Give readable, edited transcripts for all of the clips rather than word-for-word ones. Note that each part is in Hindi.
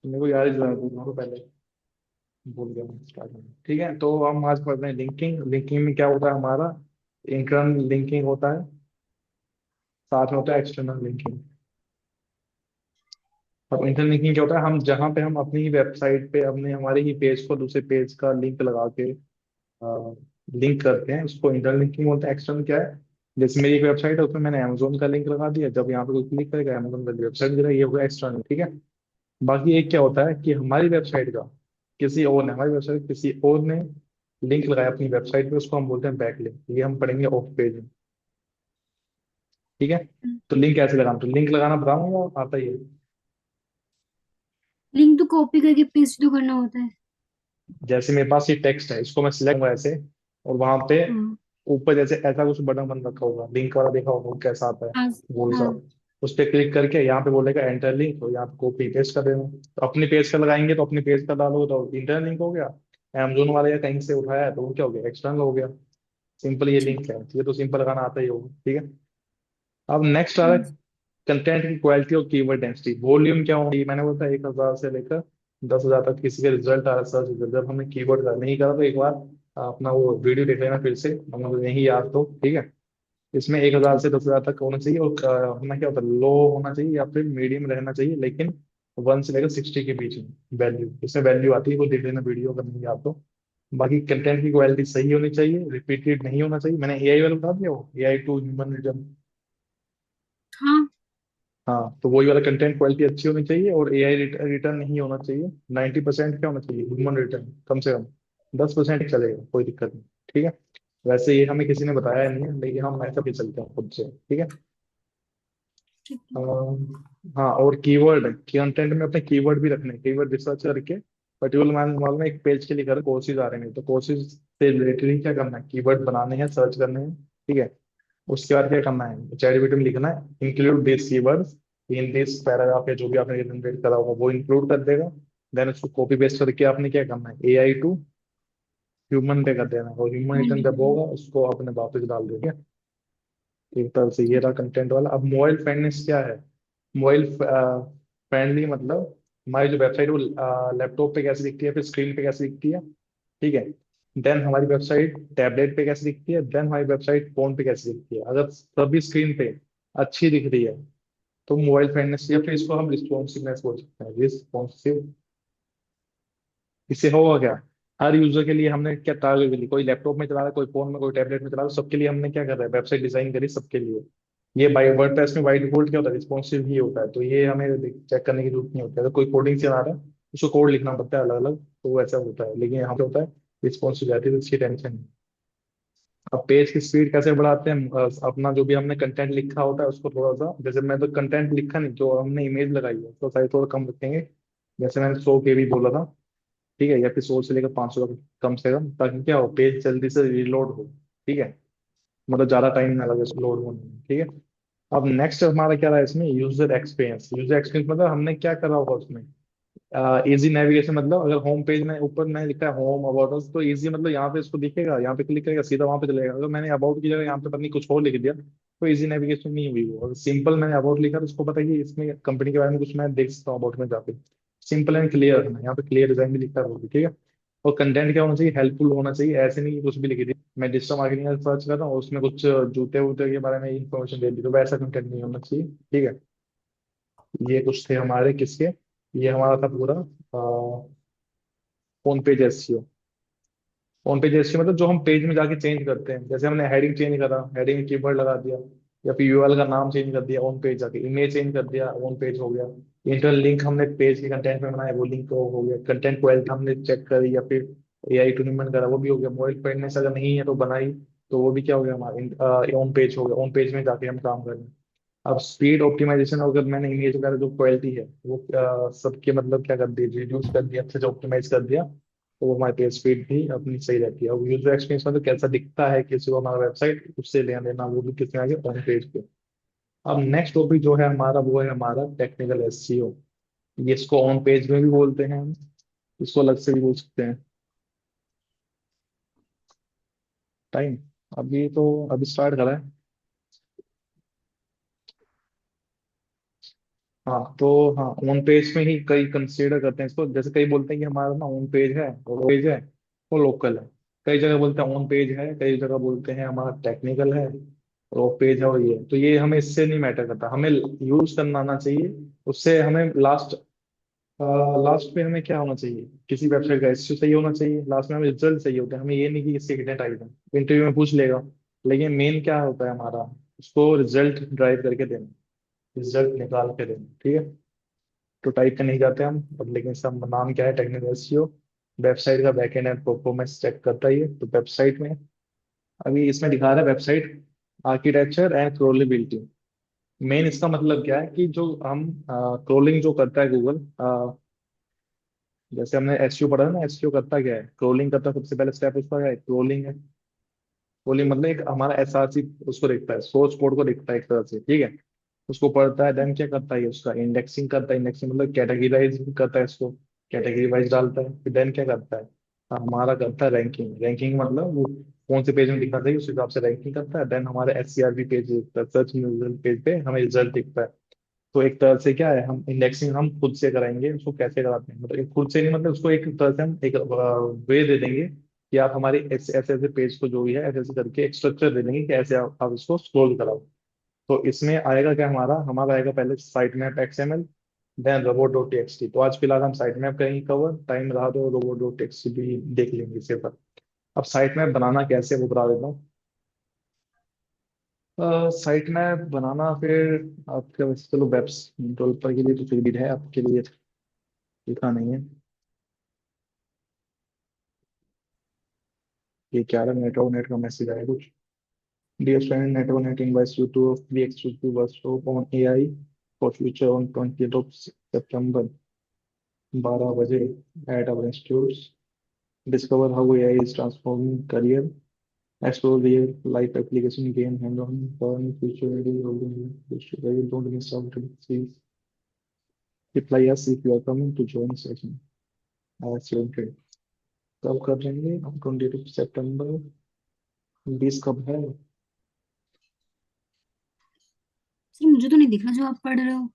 मेरे को याद ही दिला दो पहले, भूल गया मैं स्टार्ट में। ठीक है, तो हम आज पढ़ रहे हैं लिंकिंग। लिंकिंग में क्या होता है हमारा, इंटरनल लिंकिंग होता है, साथ में होता है एक्सटर्नल लिंकिंग। अब इंटरनल लिंकिंग क्या होता है, हम जहाँ पे हम अपनी ही वेबसाइट पे अपने हमारे ही पेज को दूसरे पेज का लिंक लगा के लिंक करते हैं, उसको इंटरनल लिंकिंग बोलते हैं। एक्सटर्नल क्या है, जैसे मेरी एक वेबसाइट है, उसमें मैंने अमेजोन का लिंक लगा दिया, जब यहाँ पे कोई क्लिक करेगा अमेजोन वाली वेबसाइट मिलेगा, ये होगा एक्सटर्नल। ठीक है। बाकी एक क्या होता है कि हमारी वेबसाइट का किसी और ने, हमारी वेबसाइट किसी और ने लिंक लगाया अपनी वेबसाइट पे, उसको हम बोलते हैं बैक लिंक। ये हम पढ़ेंगे ऑफ पेज में। ठीक है। तो लिंक कैसे लगाना, तो लिंक लगाना बताऊंगा, आता ही है। लिंक तो कॉपी करके पेस्ट तो करना होता है। जैसे मेरे पास ये टेक्स्ट है, इसको मैं सिलेक्ट करूंगा ऐसे, और वहां पे हाँ। ऊपर जैसे ऐसा कुछ बटन बन रखा होगा, लिंक वाला देखा होगा वो कैसा आता है, हाँ। गोल सा। हाँ। उस पर क्लिक करके यहाँ पे बोलेगा एंटर लिंक, तो यहाँ पे कॉपी पेस्ट कर देना। तो अपने पेज का लगाएंगे तो अपने पेज का डालोगे तो इंटरनल लिंक हो गया। अमेजोन वाले या कहीं से उठाया है तो वो क्या हो गया, एक्सटर्नल हो गया। सिंपल ये ठीक लिंक है। है, ये तो सिंपल लगाना आता ही होगा। ठीक है। अब नेक्स्ट आ रहा हाँ। है कंटेंट की क्वालिटी और कीवर्ड डेंसिटी। वॉल्यूम क्या होगी, मैंने बोला था 1,000 से लेकर 10,000 तक किसी का रिजल्ट आ रहा है, सर्च रिजल्ट। जब हमने कीवर्ड का नहीं करा तो एक बार अपना वो वीडियो देख लेना फिर से, मतलब नहीं याद तो। ठीक है। इसमें 1,000 ठीक। से 10,000 तक होना चाहिए, और अपना क्या होता है, लो होना चाहिए या फिर मीडियम रहना चाहिए, लेकिन 1 से लेकर 60 के बीच में वैल्यू, इसमें वैल्यू आती है, वो देख लेना वीडियो अगर नहीं याद तो। बाकी कंटेंट की क्वालिटी सही होनी चाहिए, रिपीटेड नहीं होना चाहिए। मैंने एआई वाला बता दिया, वो एआई टू ह्यूमन। हाँ। हाँ, तो वही वाला कंटेंट क्वालिटी अच्छी होनी चाहिए, और एआई रिटर्न नहीं होना चाहिए। 90% क्या होना चाहिए, ह्यूमन रिटर्न कम से कम। 10% चलेगा, कोई दिक्कत नहीं। ठीक है। वैसे ये हमें किसी ने बताया नहीं है, लेकिन हम ऐसा भी चलते हैं खुद से। ठीक है। ठीक है। हाँ, और कीवर्ड, कंटेंट में अपने कीवर्ड भी रखने, कीवर्ड रिसर्च करके पर्टिकुलर मान मान में एक पेज के लिए कर कोर्सेज आ रहे हैं, तो कोर्सेज से रिलेटेड ही क्या करना है, कीवर्ड बनाने हैं, सर्च करने हैं। ठीक है। उसके बाद क्या करना है, चैट में लिखना है include this keywords in this paragraph, या जो भी आपने जनरेट करा होगा वो इंक्लूड कर देगा। देन उसको कॉपी पेस्ट करके आपने क्या करना है, एआई टू ह्यूमन पे कर देना है, और ह्यूमन हाँ रिटर्न जी। जब होगा उसको अपने वापस डाल देंगे। एक तरह से ये ठीक। रहा कंटेंट वाला। अब मोबाइल फ्रेंडनेस क्या है, मोबाइल फ्रेंडली मतलब हमारी जो वेबसाइट वो लैपटॉप पे कैसे दिखती है, फिर स्क्रीन पे कैसे दिखती है। ठीक है। देन हमारी वेबसाइट टैबलेट पे कैसे दिखती है, देन हमारी वेबसाइट फोन पे कैसे दिखती है। अगर सभी स्क्रीन पे अच्छी दिख रही है तो मोबाइल फ्रेंडनेस, या फिर इसको हम रिस्पॉन्सिवनेस बोल सकते हैं, रिस्पॉन्सिव। इससे होगा क्या, हर यूजर के लिए हमने क्या टारगेट के लिए, कोई लैपटॉप में चला रहा है, कोई फोन में, कोई टैबलेट में चला रहा है, सबके लिए हमने क्या कर रहा है, वेबसाइट डिजाइन करी सबके लिए। ये बाई वर्डप्रेस में बाई डिफॉल्ट क्या होता है, रिस्पॉन्सिव ही होता है, तो ये हमें चेक करने की जरूरत नहीं होती। अगर कोई कोडिंग चला रहा है उसको कोड लिखना पड़ता है अलग अलग, तो वैसा होता है, लेकिन यहाँ पे होता है रिस्पॉन्सिव रहती है, तो इसकी टेंशन नहीं। अब पेज की स्पीड कैसे बढ़ाते हैं, अपना जो भी हमने कंटेंट लिखा होता है उसको थोड़ा सा, जैसे मैं तो कंटेंट लिखा नहीं, जो हमने इमेज लगाई है तो साइज थोड़ा कम रखेंगे। जैसे मैंने 100 KB बोला था। ठीक है, या फिर 100 से लेकर 500 तक कम से कम, ताकि क्या हो, पेज जल्दी से रिलोड हो। ठीक है, मतलब ज्यादा टाइम ना लगे लोड होने में। ठीक है। अब नेक्स्ट हमारा क्या रहा है इसमें, यूजर एक्सपीरियंस। यूजर एक्सपीरियंस मतलब हमने क्या करा होगा उसमें, इजी नेविगेशन। मतलब अगर होम पेज में ऊपर मैंने लिखा है होम अबाउट अस, तो इजी मतलब यहाँ पे इसको दिखेगा, यहाँ पे क्लिक करेगा सीधा वहां पे चलेगा। अगर मैंने अबाउट की जगह यहाँ पे पता नहीं कुछ और लिख दिया तो इजी नेविगेशन नहीं हुई वो। अगर सिंपल मैंने अबाउट लिखा तो उसको पता है कि इसमें कंपनी के बारे में कुछ मैं देख सकता हूँ अबाउट में जाके। सिंपल एंड क्लियर रखना है, यहाँ पे क्लियर डिजाइन भी लिखा है। ठीक है। और कंटेंट क्या होना चाहिए, हेल्पफुल होना चाहिए, ऐसे नहीं कि कुछ भी लिख दिया। मैं डिजिटल मार्केटिंग का सर्च कर रहा हूँ, उसमें कुछ जूते वूते के बारे में इंफॉर्मेशन दे दी, तो वैसा कंटेंट नहीं होना चाहिए। ठीक है। ये कुछ थे हमारे किसके, ये हमारा था पूरा phone page SEO. Phone page SEO मतलब जो हम पेज में जाके चेंज करते हैं, जैसे हमने हेडिंग चेंज करा, हेडिंग कीवर्ड लगा दिया, या फिर यूआरएल का नाम चेंज कर दिया ऑन पेज जाके, इमेज चेंज कर दिया ऑन पेज हो गया। इंटरनल लिंक हमने पेज के कंटेंट में बनाया, वो लिंक हो गया। कंटेंट क्वालिटी हमने चेक करी, या फिर एआई ट्यूनिंग करा, वो भी हो गया। मोबाइल फ्रेंडनेस अगर नहीं है तो बनाई, तो वो भी क्या हो गया हमारा ऑन पेज हो गया। ऑन पेज में जाके हम काम कर रहे हैं। अब स्पीड ऑप्टिमाइजेशन, अगर मैंने इमेज वगैरह जो क्वालिटी है वो सबके मतलब क्या कर दी, रिड्यूस कर दिया, अच्छे से ऑप्टिमाइज कर दिया, तो वो हमारी पेज स्पीड भी अपनी सही रहती है। और यूजर एक्सपीरियंस मतलब कैसा दिखता है किसी को हमारा वेबसाइट, उससे लेना देना वो भी कितने आगे ऑन पेज पे। अब नेक्स्ट टॉपिक जो है हमारा, वो है हमारा टेक्निकल एसईओ। ये इसको ऑन पेज में भी बोलते हैं हम, इसको अलग से भी बोल सकते हैं। टाइम, अभी तो अभी स्टार्ट करा है। हाँ तो हाँ, ऑन पेज में ही कई कंसीडर करते हैं इसको। जैसे कई बोलते हैं कि हमारा ना ऑन पेज है और पेज है वो लोकल है। कई जगह बोलते हैं ऑन पेज है, कई जगह बोलते हैं हमारा टेक्निकल है और ऑफ पेज है। और ये तो ये हमें इससे नहीं मैटर करता, हमें यूज करना आना चाहिए। उससे हमें लास्ट में हमें क्या होना चाहिए, किसी वेबसाइट का एसईओ सही होना चाहिए, लास्ट में हमें रिजल्ट सही होते हैं। हमें ये नहीं कि इससे कितने टाइप है, इंटरव्यू में पूछ लेगा। लेकिन मेन क्या होता है हमारा, उसको रिजल्ट ड्राइव करके देना, रिजल्ट निकाल के देना, ठीक है। तो टाइप करने नहीं जाते हम अब, लेकिन सब नाम क्या है, टेक्निकल एसईओ। वेबसाइट का बैकएंड एंड परफॉर्मेंस चेक करता है ये। तो वेबसाइट में अभी इसमें दिखा रहा है वेबसाइट आर्किटेक्चर एंड क्रोलेबिलिटी। मेन इसका मतलब क्या है कि जो हम क्रोलिंग जो करता है गूगल, जैसे हमने एसईओ पढ़ा है ना, एसईओ करता क्या है, क्रोलिंग करता है। सबसे पहले स्टेप उसका क्या है, क्रोलिंग है। क्रोलिंग मतलब एक हमारा एसआरसी उसको देखता है, सोर्स कोड को देखता है एक तरह से, ठीक है। उसको पढ़ता है, देन क्या करता है, उसका इंडेक्सिंग करता है। इंडेक्सिंग मतलब कैटेगराइज करता है इसको, कैटेगरी वाइज डालता है। फिर देन क्या करता है, हमारा करता है रैंकिंग। रैंकिंग मतलब वो कौन से पेज में दिखा चाहिए उस हिसाब से रैंकिंग करता है। देन हमारे SCRB page, search result page पे हमें रिजल्ट दिखता है। तो एक तरह से क्या है, हम इंडेक्सिंग हम खुद से कराएंगे। उसको कैसे कराते हैं, मतलब खुद से नहीं, मतलब उसको एक तरह से हम एक वे दे देंगे कि आप हमारे ऐसे ऐसे ऐसे पेज को जो भी है ऐसे ऐसे करके एक स्ट्रक्चर दे देंगे कि ऐसे आप इसको स्क्रॉल कराओ। तो इसमें आएगा क्या, हमारा हमारा आएगा पहले site map XML, then robot dot TXT. तो आज फिलहाल हम साइट मैप करेंगे कवर, टाइम रहा तो रोबोट डॉट टीएक्सटी भी देख लेंगे इसके पर। अब साइट मैप बनाना कैसे वो बता देता हूँ। साइट मैप बनाना फिर आपके वैसे चलो वेब्स डेवलपर के लिए तो फिर भी है, आपके लिए लिखा नहीं है। ये क्या रहा, नेट का मैसेज आया कुछ। Dear friend, net invites you to free exclusive workshop on AI for future on 20th of September, 12 बजे at our institute. Discover how AI is transforming career, explore real life application, gain hands-on, learn future ready, don't miss out. Please reply us if you are coming to join session as selected। कब कर लेंगे हम, 22 सितंबर। 20 कब है। सर मुझे तो नहीं दिख रहा जो आप पढ़ रहे हो।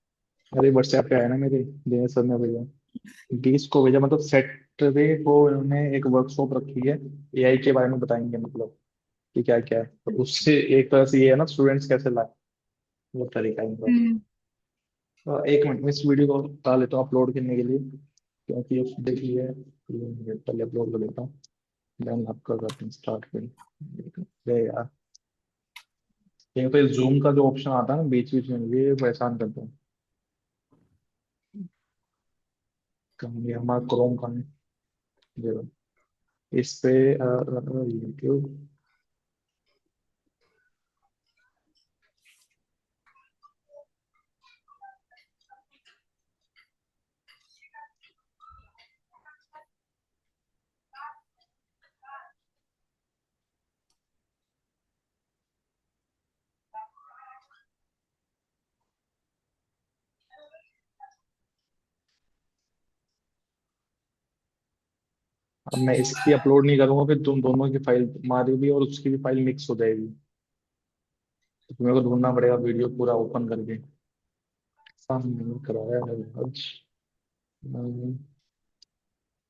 अरे व्हाट्सएप पे आया ना मेरे, दिनेश सर ने भेजा। 20 को भेजा, मतलब सैटरडे को इन्होंने एक वर्कशॉप रखी है, एआई के बारे में बताएंगे, मतलब कि क्या क्या है। तो उससे एक तरह से ये है ना, स्टूडेंट्स कैसे लाए, वो तरीका है इनका। हम्म। तो 1 मिनट में इस वीडियो को डाल लेता हूँ अपलोड करने के लिए, क्योंकि ये देखिए पहले अपलोड कर लेता हूँ, देन आपका करते हैं स्टार्ट करें। अरे यार, यहाँ पे जूम का जो ऑप्शन आता है ना बीच बीच में, ये परेशान करते हैं। कहीं ये हमारा क्रोम का है, ये लो। इस पे यूट्यूब, अब मैं इसकी अपलोड नहीं करूंगा, फिर तुम दोनों की फाइल, तुम्हारी भी और उसकी भी फाइल मिक्स हो जाएगी। तो तुम्हें को ढूंढना पड़ेगा वीडियो पूरा ओपन करके। सामने नहीं कराया है आज।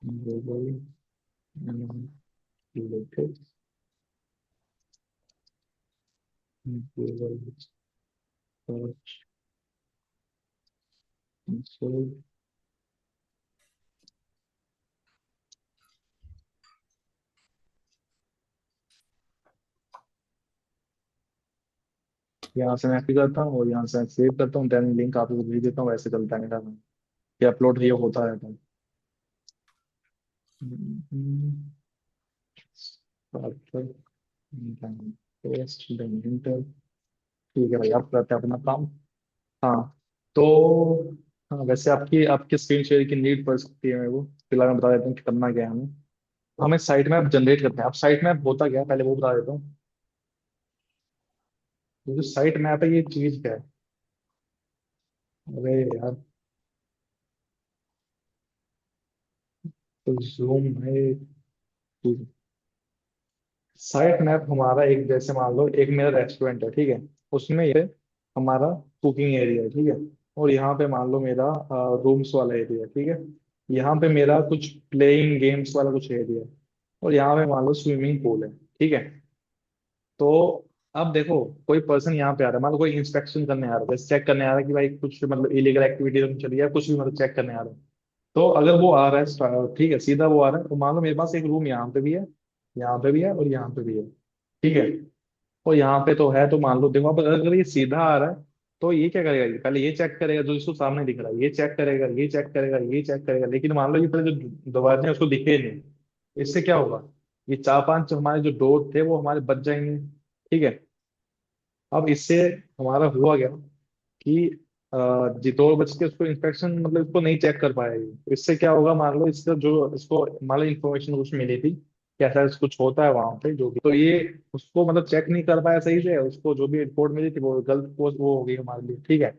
Google related, Google search console. यहाँ से मैं भी करता हूँ और यहाँ से सेव करता हूँ, देन लिंक आपको भेज देता हूँ, वैसे चलता है मेरा। ये अपलोड ये होता रहता है। ठीक है भाई, आप करते हैं अपना काम। हाँ तो हाँ, वैसे आपकी आपकी स्क्रीन शेयर की नीड पड़ सकती है मेरे को। फिलहाल मैं बता देता हूँ कि करना क्या है हमें। हमें साइट मैप जनरेट करते हैं। अब साइट मैप होता क्या है पहले वो बता देता हूँ। ये जो साइट मैप है ये चीज क्या है। अरे यार, तो जूम है। साइट मैप हमारा एक, जैसे मान लो एक मेरा रेस्टोरेंट है, ठीक है। उसमें ये हमारा कुकिंग एरिया है, ठीक है। और यहाँ पे मान लो मेरा रूम्स वाला एरिया, ठीक है। यहाँ पे मेरा कुछ प्लेइंग गेम्स वाला कुछ एरिया है। और यहाँ पे मान लो स्विमिंग पूल है, ठीक है। तो अब देखो, कोई पर्सन यहाँ पे आ रहा है, मान लो कोई इंस्पेक्शन करने आ रहा है, जैसे चेक करने आ रहा है कि भाई कुछ मतलब इलीगल एक्टिविटी तो नहीं चली है, कुछ भी मतलब चेक करने आ रहा है। तो अगर वो आ रहा है ठीक है, सीधा वो आ रहा है, तो मान लो मेरे पास एक रूम यहाँ पे भी है, यहाँ पे भी है और यहाँ पे भी है, ठीक है। और यहाँ पे तो है, तो मान लो देखो, अब अगर ये सीधा आ रहा है तो ये क्या करेगा, ये पहले ये चेक करेगा जो इसको सामने दिख रहा है, ये चेक करेगा, ये चेक करेगा, ये चेक करेगा, लेकिन मान लो ये पहले जो दरवाजे हैं उसको दिखे नहीं। इससे क्या होगा, ये चार पांच हमारे जो डोर थे वो हमारे बच जाएंगे, ठीक है। अब इससे हमारा हुआ क्या कि जी दो बज के उसको इंस्पेक्शन मतलब इसको नहीं चेक कर पाएगी, तो इससे क्या होगा, मान लो इसका जो इसको मान लो इन्फॉर्मेशन कुछ मिली थी कि ऐसा ऐसा कुछ होता है वहां पे जो भी, तो ये उसको मतलब चेक नहीं कर पाया सही से, उसको जो भी रिपोर्ट मिली थी वो गलत वो हो गई हमारे लिए, ठीक है।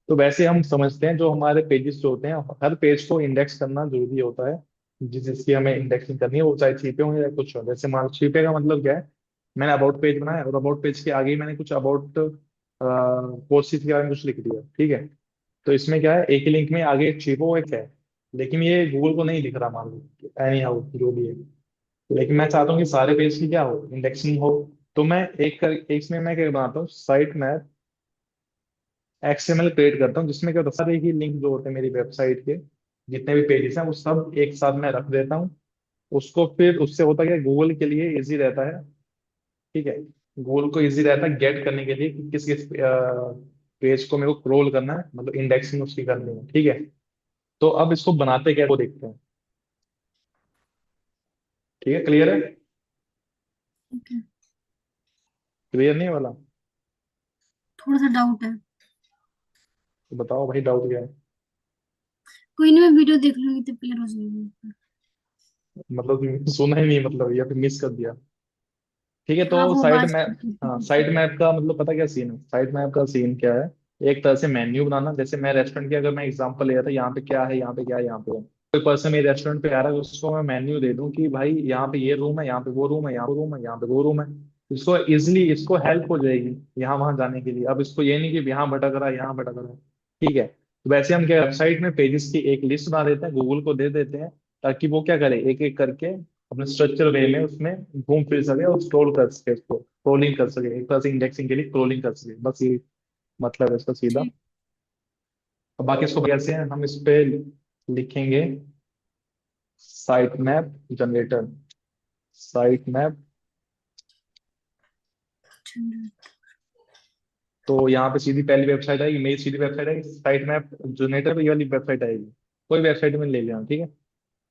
तो वैसे हम समझते हैं जो हमारे पेजेस जो होते हैं, हर पेज को इंडेक्स करना जरूरी होता है। जिसकी हमें इंडेक्सिंग करनी है, वो चाहे छिपे हों या कुछ हो। जैसे मान लो छिपे का मतलब क्या है, मैंने अबाउट पेज बनाया और अबाउट पेज के आगे ही मैंने कुछ अबाउट कोर्सेज के बारे में कुछ लिख दिया, ठीक है। तो इसमें क्या है, एक ही लिंक में आगे एक छिपो एक है, लेकिन ये गूगल को नहीं दिख रहा मान लो, एनी हाउ जो भी है। लेकिन मैं चाहता हूँ कि सारे पेज की क्या हो, इंडेक्सिंग हो। तो मैं एक इसमें मैं क्या बनाता हूँ, साइट मैप एक्सएमएल क्रिएट करता हूँ, जिसमें क्या होता है, सारे ही लिंक जो होते हैं मेरी वेबसाइट के जितने भी पेजेस हैं वो सब एक साथ मैं रख देता हूँ। उसको फिर उससे होता क्या है, गूगल के लिए इजी रहता है, ठीक है। गूगल को इजी रहता है गेट करने के लिए कि किस किस पेज को मेरे को क्रोल करना है, मतलब इंडेक्सिंग उसकी करनी है, ठीक है। तो अब इसको बनाते क्या है, वो देखते हैं। ठीक है, क्लियर है? ठीक है। क्लियर नहीं है वाला? थोड़ा सा डाउट है। तो बताओ भाई, डाउट क्या है? कोई नहीं, मैं वीडियो देख लूंगी तो क्लियर हो जाएगी। मतलब तुमने सुना ही नहीं मतलब, या फिर मिस कर दिया? ठीक है, हाँ, तो वो साइट आवाज मैप, हाँ साइट मैप का मतलब पता क्या सीन है, साइट मैप का सीन क्या है, एक तरह से मेन्यू बनाना। जैसे मैं रेस्टोरेंट की अगर मैं एग्जांपल ले रहा था, यहाँ पे क्या है, यहाँ पे क्या है, यहाँ पे है। कोई पर्सन मेरे रेस्टोरेंट पे आ रहा है, उसको मैं मेन्यू दे दूं कि भाई यहाँ पे ये रूम है, यहाँ पे वो रूम है, यहाँ पे रूम है, यहाँ पे वो रूम है। इसको इजिली इसको हेल्प हो जाएगी यहाँ वहां जाने के लिए। अब इसको ये नहीं कि यहाँ भटक रहा है, यहाँ भटक रहा है, ठीक है। तो वैसे हम क्या, वेबसाइट में पेजेस की एक लिस्ट बना देते हैं, गूगल को दे देते हैं, ताकि वो क्या करे, एक एक करके अपने स्ट्रक्चर वे में उसमें घूम फिर सके और स्क्रॉल कर सके, उसको क्रोलिंग कर सके, एक तरह से इंडेक्सिंग के लिए क्रोलिंग कर सके, बस ये मतलब है इसका सीधा। ठीक। अब बाकी इसको कैसे हैं, हम इस पे लिखेंगे site map generator, site map. तो यहाँ पे सीधी पहली वेबसाइट आएगी, मेरी सीधी वेबसाइट आएगी, साइट मैप जनरेटर पे ये वाली वेबसाइट आएगी। कोई वेबसाइट में ले लेना, ठीक है।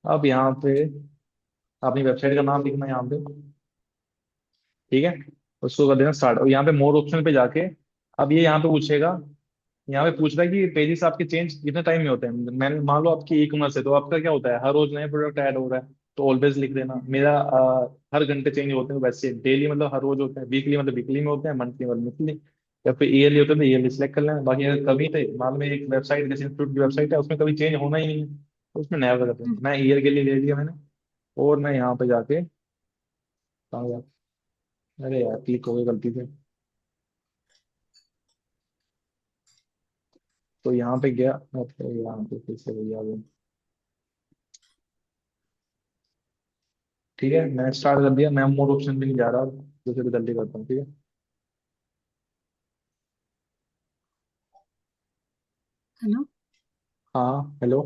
अब यहाँ पे अपनी वेबसाइट का नाम लिखना है यहाँ पे, ठीक है। उसको कर देना स्टार्ट, और यहाँ पे मोर ऑप्शन पे जाके अब ये यहाँ पे पूछेगा, यहाँ पे पूछ रहा है कि पेजेस आपके चेंज कितने टाइम में होते हैं। मैंने मान लो आपकी ई कॉमर्स है, तो आपका क्या होता है, हर रोज नए प्रोडक्ट ऐड हो रहा है, तो ऑलवेज लिख देना। मेरा हर घंटे चेंज होते हैं, वैसे डेली मतलब हर रोज होते हैं, वीकली मतलब वीकली में होते हैं, मंथली मतलब मंथली, या फिर ईयरली होते हैं तो ईयरली सेलेक्ट कर लेना। बाकी अगर कभी थे मान लो मेरी एक वेबसाइट जैसे इंस्टीट्यूट की वेबसाइट है, उसमें कभी चेंज होना ही नहीं है, तो उसमें नया कर देते हैं। मैं ईयर के लिए ले लिया मैंने, और मैं यहाँ पे जाके कहाँ गया? अरे यार क्लिक हो गई गलती से। तो यहाँ पे गया, मतलब यहाँ पे फिर से वही आ गया। ठीक है, मैंने स्टार्ट कर दिया, मैं मोर ऑप्शन पे नहीं जा रहा, दूसरे पे जल्दी करता हूँ, ठीक है। हेलो। हाँ हेलो,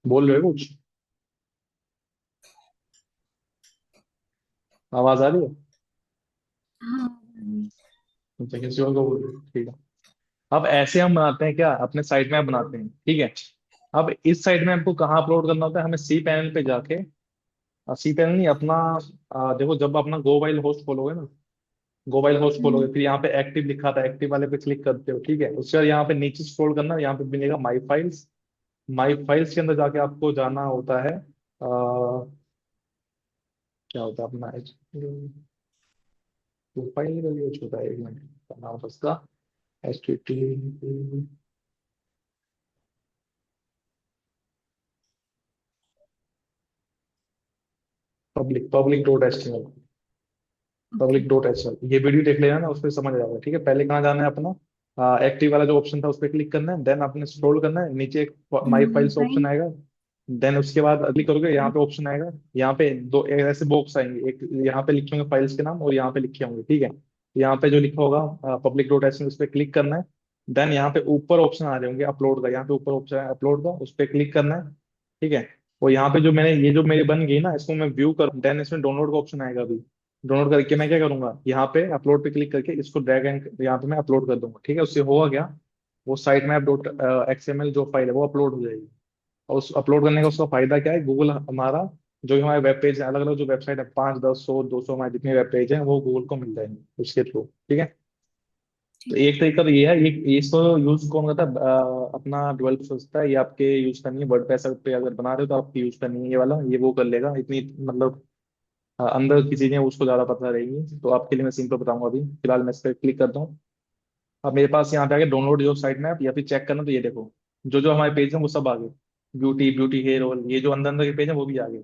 बोल रहे हो कुछ? आवाज आ रही है? हाँ। अच्छा, किसी और को बोल रहे हो? ठीक है। अब ऐसे हम बनाते हैं क्या, अपने साइट मैप बनाते हैं, ठीक है। अब इस साइट मैप को कहाँ अपलोड करना होता है, हमें सी पैनल पे जाके, सी पैनल नहीं अपना, देखो जब अपना गोबाइल होस्ट खोलोगे ना, गोबाइल होस्ट खोलोगे, हम्म। फिर यहाँ पे एक्टिव लिखा था, एक्टिव वाले पे क्लिक करते हो, ठीक है। उसके बाद यहाँ पे नीचे स्क्रॉल करना, यहाँ पे मिलेगा माई फाइल्स। माई फाइल्स के अंदर जाके आपको जाना होता है, क्या होता है अपना प्रोफाइल का जो छोटा है, एक मिनट का नाम है उसका, H T T public public dot H T okay. Public dot H ये वीडियो देख लेना ना, उस पर समझ आ जाएगा, ठीक है। पहले कहाँ जाना है अपना, एक्टिव वाला जो ऑप्शन था उस पर क्लिक करना है, देन आपने स्क्रॉल करना है नीचे, एक माई माई फाइल्स ऑप्शन फाइल। आएगा। देन उसके बाद क्लिक करोगे, यहाँ पे ऑप्शन आएगा, यहाँ पे दो ऐसे बॉक्स आएंगे, एक यहाँ पे लिखे होंगे फाइल्स के नाम और यहाँ पे लिखे होंगे, ठीक है। यहाँ पे जो लिखा होगा पब्लिक डॉट एच उस पर क्लिक करना है। देन यहाँ पे ऊपर ऑप्शन आ रहे होंगे अपलोड का, यहाँ पे ऊपर ऑप्शन है अपलोड का, उस पर क्लिक करना है, ठीक है। और यहाँ पे जो मैंने ये जो मेरी बन गई ना, इसको मैं व्यू करूँ, देन इसमें डाउनलोड का ऑप्शन आएगा अभी। डाउनलोड करके मैं क्या करूंगा, यहाँ पे अपलोड पे क्लिक करके इसको ड्रैग एंड यहाँ पे मैं अपलोड कर दूंगा, ठीक है। उससे होगा क्या, वो साइट मैप डॉट एक्सएमएल जो फाइल है वो अपलोड हो जाएगी। और उस अपलोड करने का उसका फायदा क्या है, गूगल हमारा जो भी हमारे वेब पेज है, अलग अलग जो वेबसाइट है, 5, 10, 100, 200 हमारे जितने वेब पेज हैं वो गूगल को मिल जाएंगे उसके थ्रू, ठीक है। तो ठीक। एक तरीका तो ये है, ये इसको यूज कौन करता है, अपना डेवलपर सोचता है ये आपके यूज करनी है, वर्डप्रेस पे अगर बना रहे हो तो आपकी यूज करनी है ये वाला, ये वो कर लेगा इतनी, मतलब अंदर की चीजें उसको ज्यादा पता रहेगी। तो आपके लिए मैं सिंपल बताऊंगा, अभी फिलहाल मैं इस पर क्लिक करता हूँ। अब मेरे पास यहाँ पे आगे डाउनलोड जो साइट मैप या फिर चेक करना, तो ये देखो जो जो हमारे पेज हैं वो सब आ गए। ब्यूटी ब्यूटी हेयर ऑयल, ये जो अंदर अंदर के पेज हैं वो भी आ गए,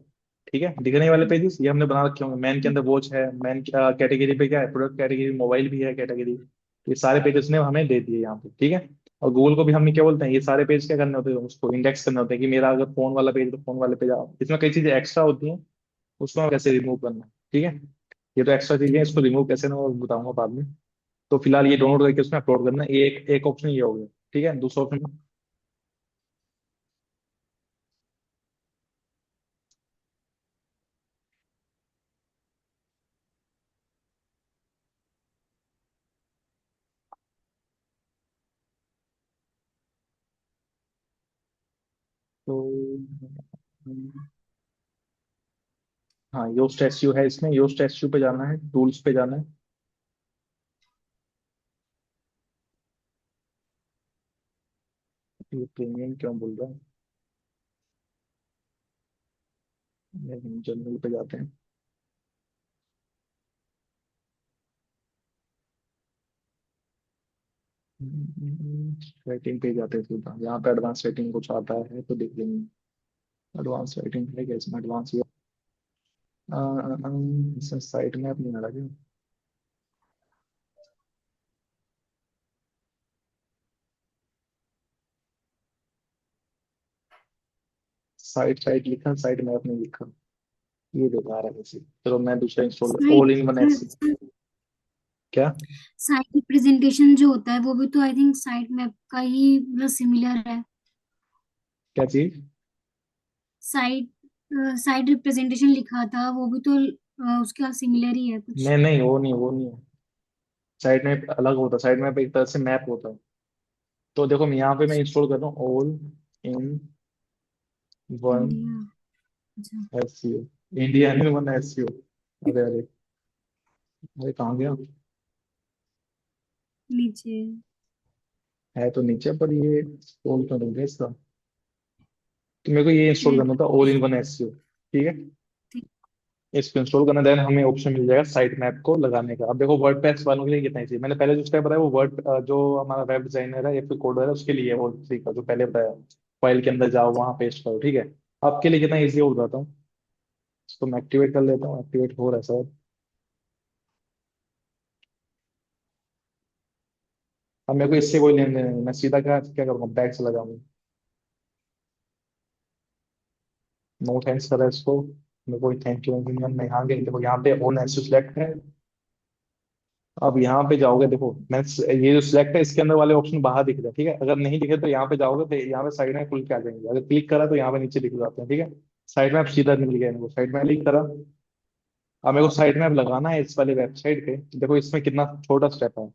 ठीक है। दिखने वाले पेजेस ये हमने बना रखे होंगे, मैन के अंदर वॉच है, मैन कैटेगरी पे क्या है, प्रोडक्ट कैटेगरी, मोबाइल भी है कैटेगरी। ये सारे पेजेस ने हमें दे दिए यहाँ पे, ठीक है। और गूगल को भी हम क्या बोलते हैं, ये सारे पेज क्या करने होते हैं, उसको इंडेक्स करने होते हैं कि मेरा अगर फोन वाला पेज तो फोन वाले पेज आओ, इसमें कई चीजें एक्स्ट्रा होती हैं, उसको हम कैसे रिमूव करना है, ठीक है। ये तो एक्स्ट्रा चीजें हैं, इसको रिमूव कैसे ना वो बताऊंगा बाद में। तो फिलहाल ये डाउनलोड करके उसमें अपलोड करना है, ये एक ऑप्शन ये हो गया, ठीक है। दूसरा ऑप्शन, तो हाँ योस्ट एसईओ है, इसमें योस्ट एसईओ पे जाना है, टूल्स पे जाना है। ये प्रीमियम क्यों बोल रहा है, जनरल पे जाते हैं। सेटिंग पे जाते हैं सीधा, यहाँ पे एडवांस सेटिंग कुछ आता है तो देख लेंगे। एडवांस सेटिंग है क्या इसमें, एडवांस ये इसमें साइट में अपनी आ रहा है। साइट साइट लिखा, साइट में अपने लिखा, ये दिखा रहा है वैसे। चलो मैं दूसरा install, site all in one S, क्या, साइट रिप्रेजेंटेशन जो होता है वो भी तो आई थिंक साइट मैप का ही मतलब सिमिलर है। क्या चीज। साइट साइट रिप्रेजेंटेशन लिखा था वो भी तो उसका सिमिलर ही है कुछ। नहीं नहीं, वो नहीं है। साइड मैप अलग होता है, साइड मैप एक तरह से मैप होता है। तो देखो मैं यहाँ पे मैं इंस्टॉल कर रहा हूँ ऑल इन वन इंडिया। अच्छा। SEO, India in one SEO. अरे अरे, अरे कहाँ गया, नीचे। है तो नीचे पर ये इंस्टॉल कर दूंगा इसका। तो मेरे को ये इंस्टॉल करना नेट। था ऑल इन वन एसईओ, ठीक है। ठीक। इसको इंस्टॉल करना, देन हमें ऑप्शन मिल जाएगा साइट मैप को लगाने का। अब देखो वर्डप्रेस वालों के लिए कितना ही चाहिए, मैंने पहले जो स्टेप बताया वो वर्ड जो हमारा वेब डिजाइनर है या फिर कोडर है उसके लिए है, वो ठीक है जो पहले बताया, फाइल के अंदर जाओ वहां पेस्ट करो, ठीक है। आपके लिए कितना ईजी हो बताता हूँ। इसको मैं एक्टिवेट कर लेता हूँ, एक्टिवेट हो रहा है सर। अब मेरे को इससे कोई लेन देन नहीं, मैं सीधा क्या क्या करूँगा, बैग से लगाऊंगा। नो थैंक्स करा इसको, मेरे को थैंक यू मैं यहाँ गए, देखो यहाँ पे ओन एस सिलेक्ट है। अब यहाँ पे जाओगे, देखो मैं ये जो सिलेक्ट है इसके अंदर वाले ऑप्शन बाहर दिख रहे हैं, ठीक है। अगर नहीं दिखे तो यहाँ पे जाओगे तो यहाँ पे साइड में खुल के आ जाएंगे, अगर क्लिक करा तो यहाँ पे नीचे दिख जाते हैं, ठीक है। साइड में आप सीधा मिल गया इनको, साइड में क्लिक करा। अब मेरे को साइड में अब लगाना है इस वाले वेबसाइट पे, देखो इसमें कितना छोटा स्टेप है,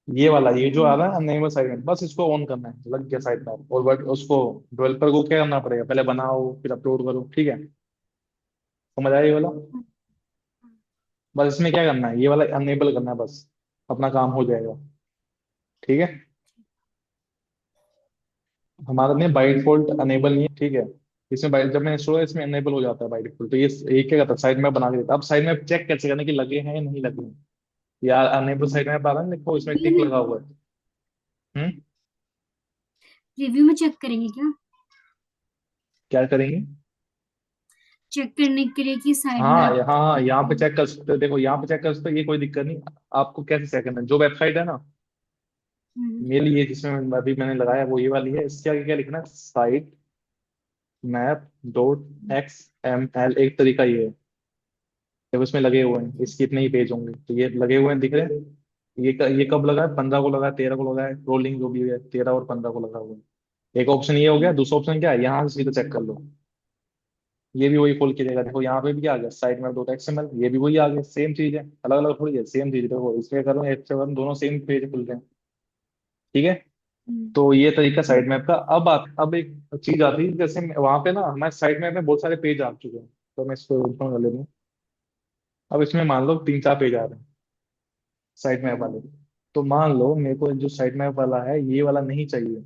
ये वाला, ये जो आ रहा है अननेबल साइड में, बस इसको ऑन करना है, लग गया साइड में। और बट उसको डेवलपर को क्या करना पड़ेगा, पहले बनाओ फिर अपलोड करो, ठीक है। समझ आया ये वाला। बस इसमें क्या करना है, ये वाला अननेबल करना है बस, अपना काम हो जाएगा, ठीक है। हमारा में बाई डिफॉल्ट अनेबल नहीं है, ठीक है। इसमें जब मैं इंस्टॉल इसमें अनेबल हो जाता है बाई डिफॉल्ट, तो ये क्या करता है, साइड में बना के देता है। अब साइड में चेक कैसे करने की लगे हैं या नहीं लगे हैं, या अनेबल साइड में आ रहा है, देखो इसमें रिव्यू टिक में लगा हुआ है। हम्म। रिव्यू में चेक करेंगे क्या? क्या करेंगे। चेक करने के लिए कि साइड हाँ मैप। हाँ, यहाँ पे चेक कर सकते हो, देखो यहाँ पे चेक कर सकते हो, ये कोई दिक्कत नहीं। आपको कैसे चेक करना है, जो वेबसाइट है ना, हम्म। मेरे लिए जिसमें अभी मैंने लगाया वो ये वाली है। इसके आगे क्या लिखना है, site map dot X M L, एक तरीका ये है। जब उसमें लगे हुए हैं, इसके इतने ही पेज होंगे, तो ये लगे हुए हैं दिख रहे हैं। ये कब लगा है, 15 को लगा है, 13 को लगा है, रोलिंग जो भी है 13 और 15 को लगा हुआ है। एक ऑप्शन ये हो गया। दूसरा ऑप्शन क्या है, यहाँ से सीधा चेक कर लो। ये भी वही खोल के देगा, देखो यहाँ पे भी क्या आ गया, साइट में डॉट एक्सएमएल, ये भी वही आ गया, सेम चीज है, अलग अलग थोड़ी है, सेम चीज है। देखो इसमें कर रहा हूँ F7, दोनों सेम पेज खुल रहे हैं। ठीक है। हम्म। तो ये तरीका साइट मैप का। अब एक चीज आती है, जैसे वहां पे ना हमारे साइट मैप में बहुत सारे पेज आ चुके हैं, तो मैं इसको ओपन कर लेता हूँ। अब इसमें मान लो 3 4 पेज आ रहे हैं साइट मैप वाले। तो मान लो मेरे को जो साइट मैप वाला है ये वाला नहीं चाहिए,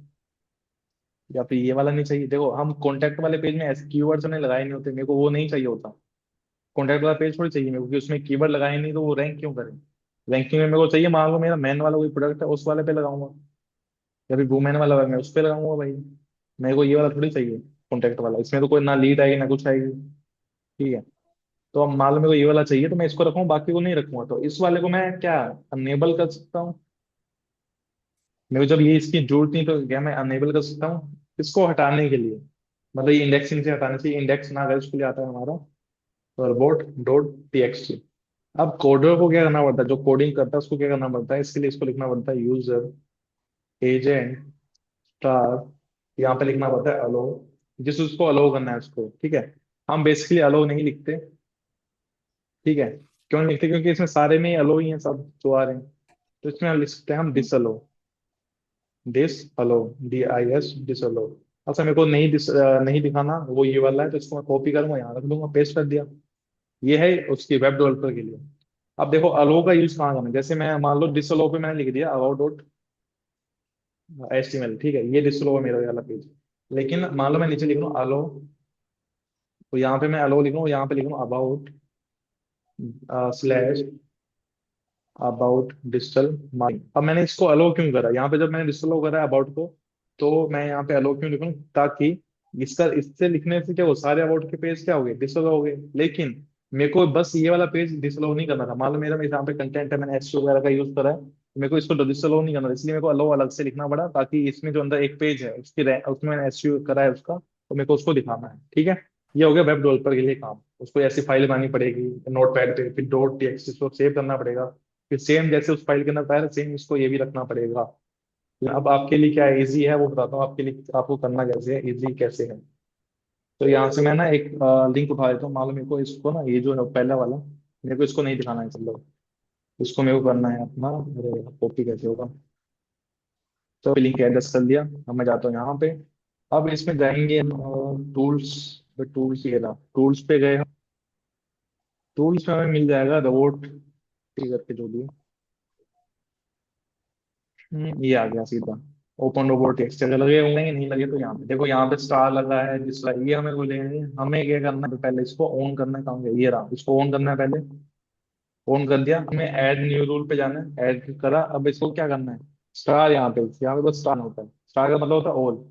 या फिर ये वाला नहीं चाहिए। देखो हम कॉन्टैक्ट वाले पेज में ऐसे कीवर्ड्स हमने लगाए नहीं होते, मेरे को वो नहीं चाहिए होता। कॉन्टैक्ट वाला पेज थोड़ी चाहिए मेरे को, क्योंकि उसमें कीवर्ड लगाए नहीं तो वो रैंक क्यों करें। रैंकिंग में मेरे को चाहिए, मान लो मेरा मैन वाला कोई प्रोडक्ट है उस वाले पे लगाऊंगा, या फिर वुमेन वाला है, मैं उस पे लगाऊंगा भाई। मेरे को ये वाला थोड़ी चाहिए कॉन्टैक्ट वाला, इसमें तो कोई ना लीड आएगी ना कुछ आएगी। ठीक है। तो अब मान लो मेरे को ये वाला चाहिए, तो मैं इसको रखूँ, बाकी को नहीं रखूंगा। तो इस वाले को मैं क्या अनेबल कर सकता हूँ। मेरे को जब ये इसकी जरूरत नहीं, तो क्या मैं अनेबल कर सकता हूँ इसको हटाने के लिए। मतलब ये इंडेक्सिंग से हटाने से, इंडेक्स ना अगर उसके लिए आता है हमारा, रोबोट डॉट टीएक्सटी। अब कोडर को क्या करना पड़ता है, जो कोडिंग करता है उसको क्या करना पड़ता है, इसके लिए इसको लिखना पड़ता है यूजर एजेंट स्टार, यहाँ पे लिखना पड़ता है अलो, जिस उसको अलो करना है उसको। ठीक है। हम बेसिकली अलो नहीं लिखते। ठीक है। क्यों नहीं लिखते, क्योंकि इसमें सारे में अलो ही हैं, सब जो आ रहे हैं। तो इसमें हम लिख सकते हैं हम डिस अलो, डिस अलो, DIS डिस अलो। अच्छा मेरे को नहीं दिखाना वो ये वाला है, तो इसको मैं कॉपी करूंगा, यहाँ रख दूंगा, पेस्ट कर दिया। ये है उसकी वेब डेवलपर के लिए। अब देखो अलो का यूज कहाँ करना है, जैसे मैं मान लो डिस अलो पे मैंने लिख दिया अबाउट HTML। ठीक है, ये डिस्प्ले होगा मेरा ये वाला पेज। लेकिन मान लो मैं नीचे लिख लूँ अलो, तो यहाँ पे मैं अलो लिख लूँ, यहाँ पे लिख लूँ about slash about digital marketing. अब मैंने इसको अलो क्यों करा, यहाँ पे जब मैंने डिजिटल करा अबाउट को, तो मैं यहाँ पे अलो क्यों लिखूँ, ताकि इसका इससे लिखने से क्या हो, सारे अबाउट के पेज क्या हो गए, डिजिटल हो गए। लेकिन मेरे को बस ये वाला पेज डिजिटल नहीं करना था। मान लो मेरा यहाँ पे कंटेंट है, मैंने एसईओ वगैरह का यूज करा है, तो मेरे को इसको डिजिटल नहीं करना था, इसलिए मेरे को अलो अलग से लिखना पड़ा, ताकि इसमें जो अंदर एक पेज है उसमें मैंने एसईओ करा है उसका, तो मेरे को उसको दिखाना है। ठीक है। ये हो गया वेब डेवलपर के लिए काम। उसको ऐसी फाइल बनानी पड़ेगी नोट पैड पे, फिर डॉट टीएक्सटी उसको सेव करना पड़ेगा, फिर सेम जैसे उस फाइल के अंदर फाइल सेम इसको ये भी रखना पड़ेगा। अब आपके लिए क्या इजी है वो बताता हूँ, आपके लिए आपको करना कैसे है, इजी कैसे है। तो यहाँ से मैं ना एक लिंक उठा लेता हूँ। मालूम मेरे को इसको ना, ये जो है पहला वाला, मेरे को इसको नहीं दिखाना है, मतलब इसको मेरे को करना है अपना। अरे कॉपी कैसे होगा। तो लिंक एड्रेस कर दिया। अब मैं जाता हूँ यहाँ पे। अब इसमें जाएंगे टूल्स, टूल्स ये रहा, टूल्स पे गए हम। टूल्स में हमें मिल जाएगा रोबोट करके जो भी है। ये आ गया सीधा। ओपन रोबोट टेक्स्ट अगर लगे होंगे, नहीं लगे तो यहाँ पे देखो, यहाँ पे स्टार लगा है, डिसलाइक, ये हमें बोलेंगे। हमें क्या करना है, पहले इसको ऑन करना है। काम ये रहा, इसको ऑन करना है पहले। ऑन कर दिया, हमें ऐड न्यू रूल पे जाना है, ऐड करा। अब इसको क्या करना है, स्टार, यहाँ पे बस स्टार होता है। स्टार का मतलब होता है ऑल।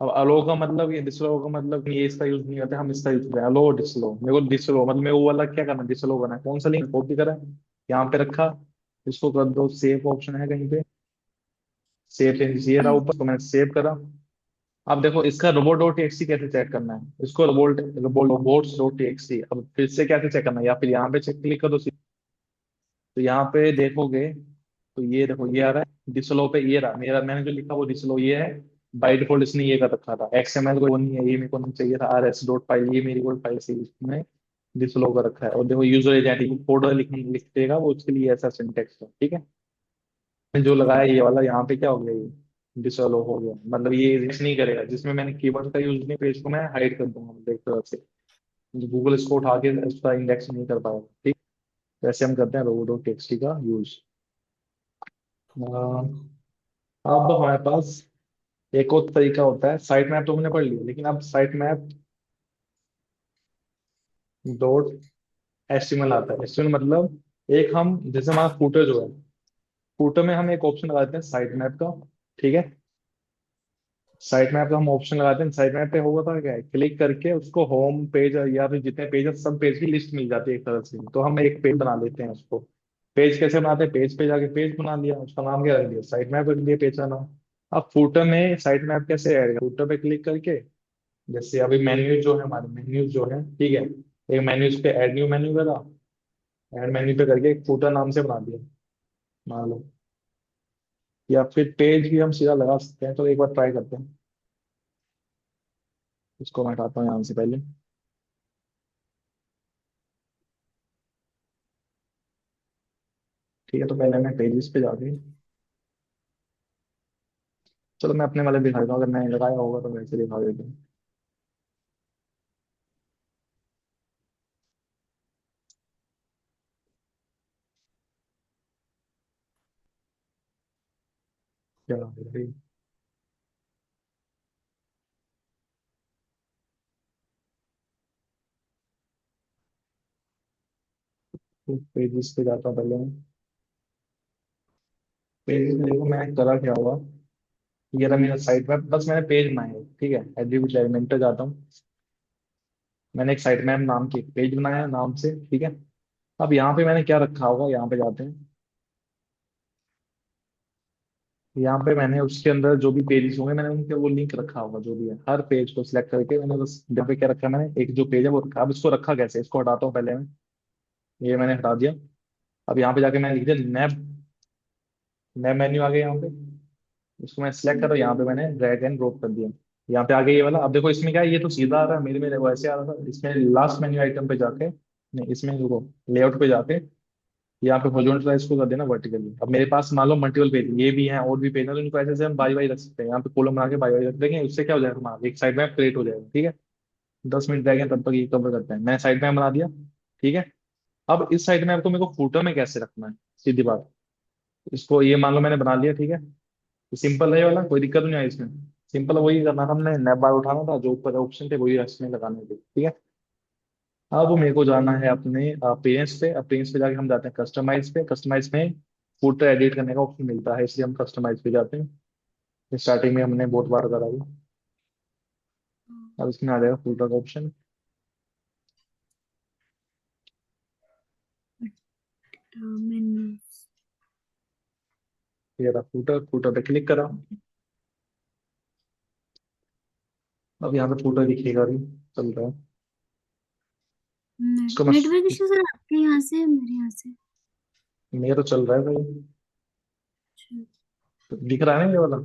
अब अलो का मतलब, ये डिसलो का मतलब, ये इसका यूज नहीं करते हम, इसका यूज करें अलो डिसलो। मेरे को डिसलो मतलब मेरे को वो वाला क्या करना है, डिसलो करना है। कौन सा लिंक कॉपी करा, यहाँ पे रखा, इसको कर दो सेव, ऑप्शन है कहीं पे, सेव चेंजेस, ये रहा ऊपर, तो मैंने सेव करा। अब देखो इसका रोबोट डॉट टीएक्सटी कैसे चेक करना है, इसको रोबोट रोबोट्स डॉट टीएक्सटी, अब फिर से कैसे चेक करना है, या फिर यहाँ पे चेक क्लिक करो। तो यहाँ पे देखोगे, तो ये देखो ये आ रहा है डिसलो पे, ये रहा मेरा, मैंने जो लिखा वो डिसलो ये है। बाई डिफॉल्ट इसने ये कर रखा था, XML को वो नहीं है, ये मेरे को नहीं चाहिए था, RS डॉट फाइल, ये मेरी कोई फाइल से इसमें डिसलो कर रखा है। और देखो यूजर एजेंट कोड लिख देगा वो, उसके लिए ऐसा सिंटेक्स है। ठीक है। जो लगाया ये वाला, यहाँ पे क्या हो गया, ये डिसअलो हो गया, मतलब ये एग्जिस्ट नहीं करेगा। जिसमें मैंने कीवर्ड का यूज नहीं, पेज को मैं हाइड कर दूंगा, मतलब एक तरह से गूगल इसको उठा के उसका इंडेक्स नहीं कर पाएगा। ठीक। वैसे हम करते हैं रोबोट टेक्स्ट का यूज। अब हमारे पास एक और तरीका होता है, साइट मैप तो हमने पढ़ लिया, लेकिन अब साइट मैप डॉट HTML आता है। HTML मतलब, एक हम जैसे हमारा फूटर जो है, फूटर में हम एक ऑप्शन लगाते हैं साइट मैप का। ठीक है। साइट मैप का हम ऑप्शन लगाते हैं, साइट मैप पे होगा तो क्या है, क्लिक करके उसको होम पेज या फिर जितने पेज है सब पेज की लिस्ट मिल जाती है एक तरह से, तो हम एक पेज बना लेते हैं उसको। पेज कैसे बनाते हैं, पेज पे जाके पेज बना लिया, उसका नाम क्या रख दिया, साइट मैप रख दिया पेज का नाम। अब फूटर में साइट मैप कैसे ऐड करें, फूटर पे क्लिक करके, जैसे अभी मेन्यू जो है हमारे मेन्यू जो है, ठीक है, एक मेन्यूज पे ऐड न्यू मेन्यू करा, ऐड मेन्यू पे करके एक फूटर नाम से बना दिया मान लो। या फिर पेज भी हम सीधा लगा सकते हैं, तो एक बार ट्राई करते हैं। इसको मैं हटाता हूँ यहाँ से पहले। ठीक है, तो पहले मैं पेजेस पे जाके, चलो मैं अपने वाले दिखा देता हूँ, अगर मैंने लगाया होगा तो वैसे दिखा देता हूँ। क्या है भाई, पेजेस पे जाता हूँ पहले मैं। पेजेस में देखो मैं करा क्या हुआ, ये रहा मेरा साइट मैप, बस मैंने पेज बनाया है, ठीक है, एट्रीब्यूट एलिमेंट पे जाता हूँ। मैंने एक साइट मैप नाम की पेज बनाया है नाम से, ठीक है। अब यहाँ पे मैंने क्या रखा होगा, यहाँ पे जाते हैं। यहाँ पे मैंने उसके अंदर जो भी पेजेस होंगे मैंने उनके वो लिंक रखा होगा, जो भी है हर पेज को सिलेक्ट करके मैंने बस जहाँ पे क्या रखा है, मैंने एक जो पेज है वो रखा। अब इसको रखा कैसे, इसको हटाता हूँ पहले मैं, ये मैंने हटा दिया। अब यहाँ पे जाके मैंने लिख दिया नैब, नैब मेन्यू आ गया यहाँ पे। इसको मैं सिलेक्ट करा, यहाँ पे मैंने ड्रैग एंड ड्रॉप कर दिया। यहाँ पे आगे ये वाला, अब देखो इसमें क्या है, ये तो सीधा आ रहा है मेरे में, वो ऐसे आ रहा था, इसमें लास्ट मेन्यू आइटम पे जाके, नहीं इसमें रुको, लेआउट पे जाके यहाँ पे हॉरिजॉन्टल इसको कर देना वर्टिकली। अब मेरे पास मान लो मल्टीपल पेज ये भी हैं और भी पेज है, तो इनको ऐसे से हम बाई बाई रख सकते हैं, यहाँ पे कॉलम बना के बाई बाई रख देंगे, उससे क्या हो जाएगा हमारा एक साइड मैप क्रिएट हो जाएगा, ठीक है। 10 मिनट रहेंगे तब तक ये कवर करते हैं, मैंने साइड मैप बना दिया, ठीक है। अब इस साइड मैप को मेरे को फूटर में कैसे रखना है, सीधी बात। इसको ये मान लो मैंने बना लिया, ठीक है, सिंपल है ये वाला, कोई दिक्कत नहीं आई इसमें। सिंपल वही करना था, हमने नैप बार उठाना था, जो ऊपर ऑप्शन थे वही इसमें लगाने थे, ठीक है। अब मेरे को जाना है अपने पेरेंट्स पे, अब पेरेंट्स पे जाके हम जाते हैं कस्टमाइज पे, कस्टमाइज में फूटर एडिट करने का ऑप्शन मिलता है, इसलिए हम कस्टमाइज पे जाते हैं। स्टार्टिंग में हमने बहुत बार करा हुआ। अब इसमें आ जाएगा फूटर का ऑप्शन। मैंने ये रहा फूटर, फूटर पे क्लिक करा। अब यहाँ पे फूटर दिखेगा भी, चल रहा है। इसको मैं, नेटवर्क इश्यू सर आपके यहाँ से मेरे यहाँ से? मेरा तो चल रहा है भाई, अच्छा। तो दिख रहा है ना ये वाला।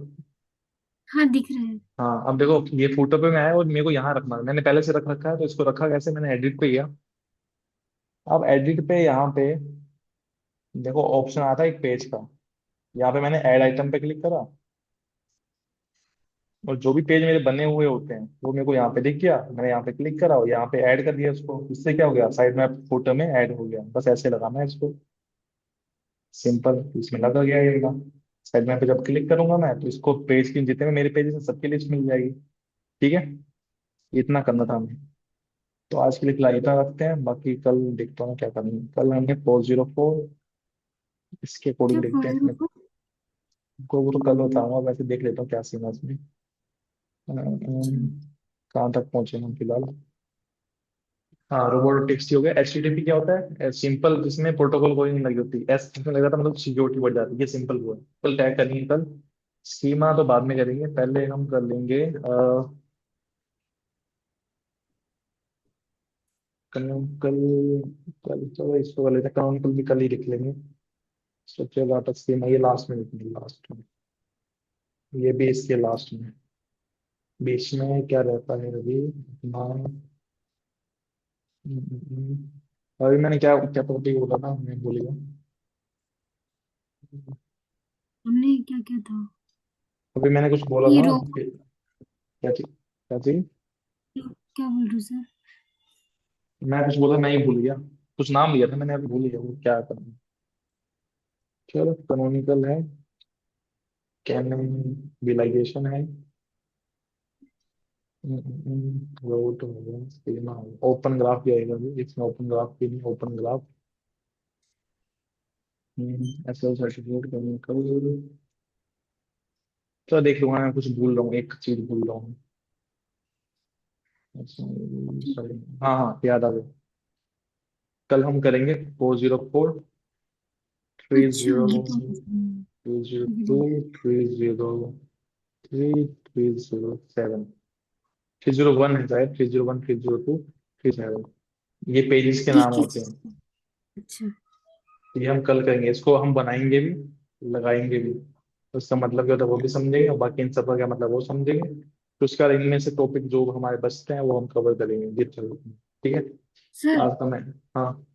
हाँ दिख रहा है। हाँ अब देखो ये फूटर पे मैं आया और मेरे को यहाँ रखना है, मैंने पहले से रख रखा है, तो इसको रखा कैसे, मैंने एडिट पे गया। अब एडिट पे यहाँ पे देखो ऑप्शन आता है एक पेज का, यहाँ पे मैंने ऐड आइटम पे क्लिक करा, और जो भी पेज मेरे बने हुए होते हैं वो मेरे को यहाँ पे दिख गया, मैंने यहाँ पे क्लिक करा और यहाँ पे ऐड कर दिया उसको, इससे क्या हो गया, साइड में फुटर में ऐड हो गया, बस ऐसे लगाना है इसको, सिंपल, इसमें लगा गया ये वाला। साइड में पे जब क्लिक करूंगा मैं तो इसको पेज की जितने भी मेरे पेजेस हैं सबकी लिस्ट मिल जाएगी, ठीक है। इतना करना था हमें। तो आज के लिए फिलहाल इतना रखते हैं, बाकी कल देखता हूँ क्या करना है। कल हमने 404, इसके क्या अकॉर्डिंग देखते फोर हैं जीरो अपने फोर को, वो तो कल बताऊंगा, वैसे देख लेता हूँ क्या सीन है इसमें। कहाँ तक पहुंचे हम फिलहाल। हाँ रोबोट टेक्स्ट हो गया। एचटीटीपी क्या होता है, सिंपल, जिसमें प्रोटोकॉल कोई नहीं लगी होती, एस इसमें लगा था मतलब सिक्योरिटी बढ़ जाती है, ये सिंपल हुआ। कल टैग करनी है कल, स्कीमा तो बाद में करेंगे, पहले हम कर लेंगे कल, कल तो इसको कर लेते हैं, कल भी कल ही लिख लेंगे। सबसे ज्यादा स्कीमा ये लास्ट में लिखेंगे, लास्ट में, ये भी इसके लास्ट में। बीच में क्या रहता है अभी अपना, अभी मैंने क्या क्या टॉपिक बोला था मैं भूल गया। हमने क्या क्या था? अभी मैंने कुछ बोला ये था, रोबोट, क्या चीज, क्या चीज, क्या बोल रहे हो सर? मैं कुछ बोला मैं ही भूल गया, कुछ नाम लिया था मैंने, अभी भूल गया वो क्या करना। चलो कैनोनिकल है, कैनबिलाइजेशन है, रोट हो गया, स्कीमा हो गया, ओपन ग्राफ भी आएगा अभी इसमें, ओपन ग्राफ भी नहीं, open graph, SL certificate canonical. चलो देख लूंगा, मैं कुछ भूल रहा हूँ, एक चीज भूल रहा हूँ। सॉरी, हाँ हाँ याद आ गया। कल हम करेंगे 404, थ्री अच्छा, जीरो ये तो वन, थ्री जीरो ठीक है टू, ठीक है। Three zero three, three zero seven, 301 है शायद, 301, 302, 37। ये पेजेस के ये नाम किस होते हैं। अच्छा ये हम कल करेंगे, इसको हम बनाएंगे भी, लगाएंगे भी। उसका मतलब क्या होता है वो भी समझेंगे, और बाकी इन सब का क्या मतलब वो समझेंगे। तो उसका इनमें से टॉपिक जो हमारे बचते हैं वो हम कवर करेंगे ये चलो। ठीक है। सर, आज का मैं, हाँ।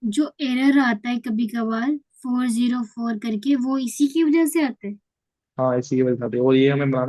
जो एरर आता है कभी कभार 404 करके, वो इसी की वजह से आता है? हाँ, इसी की वजह से आती है, और ये हमें बनाना